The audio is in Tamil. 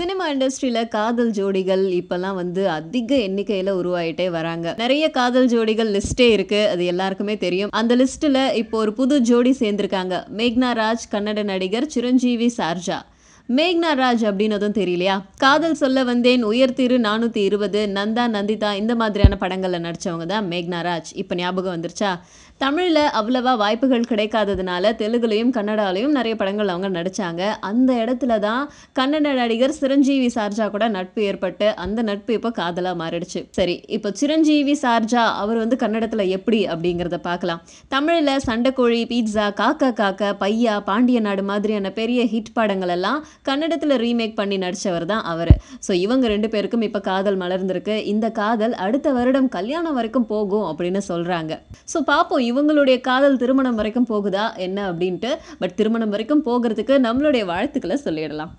சினிமா இண்டஸ்ட்ரியில காதல் ஜோடிகள் இப்பல்லாம் வந்து அதிக எண்ணிக்கையில உருவாயிட்டே வராங்க. நிறைய காதல் ஜோடிகள் லிஸ்டே இருக்கு. அது எல்லாருக்குமே தெரியும். அந்த லிஸ்ட்ல இப்போ ஒரு புது ஜோடி சேர்ந்திருக்காங்க. மேக்னா ராஜ், கன்னட நடிகர் சிரஞ்சீவி சார்ஜா. மேக்னா ராஜ் அப்படின்னதும் தெரியலையா? காதல் சொல்ல வந்தேன், உயர் திரு 420, நந்தா நந்திதா இந்த மாதிரியான படங்கள்ல நடிச்சவங்க தான் மேக்னா ராஜ். இப்ப ஞாபகம் வந்துருச்சா? தமிழ்ல அவ்வளவா வாய்ப்புகள் கிடைக்காததுனால தெலுங்குலயும் கன்னடாலயும் நிறைய படங்கள் அவங்க நடிச்சாங்க. அந்த இடத்துல தான் கன்னட நடிகர் சிரஞ்சீவி சார்ஜா கூட நட்பு ஏற்பட்டு அந்த நட்பு இப்போ காதலா மாறிடுச்சு. சரி, இப்போ சிரஞ்சீவி சார்ஜா அவர் வந்து கன்னடத்துல எப்படி அப்படிங்கிறத பார்க்கலாம். தமிழ்ல சண்டைக்கோழி, பீட்சா, காக்கா காக்கா, பையா, பாண்டிய நாடு மாதிரியான பெரிய ஹிட் படங்கள் எல்லாம் கன்னடத்துல ரீமேக் பண்ணி நடிச்சவர் தான் அவரு. ஸோ இவங்க 2 பேருக்கும் இப்போ காதல் மலர்ந்திருக்கு. இந்த காதல் அடுத்த வருடம் கல்யாணம் வரைக்கும் போகும் அப்படின்னு சொல்றாங்க. ஸோ பார்ப்போம் இவங்களுடைய காதல் திருமணம் வரைக்கும் போகுதா என்ன அப்படின்ட்டு. பட் திருமணம் வரைக்கும் போகிறதுக்கு நம்மளுடைய வாழ்த்துக்களை சொல்லிடலாம்.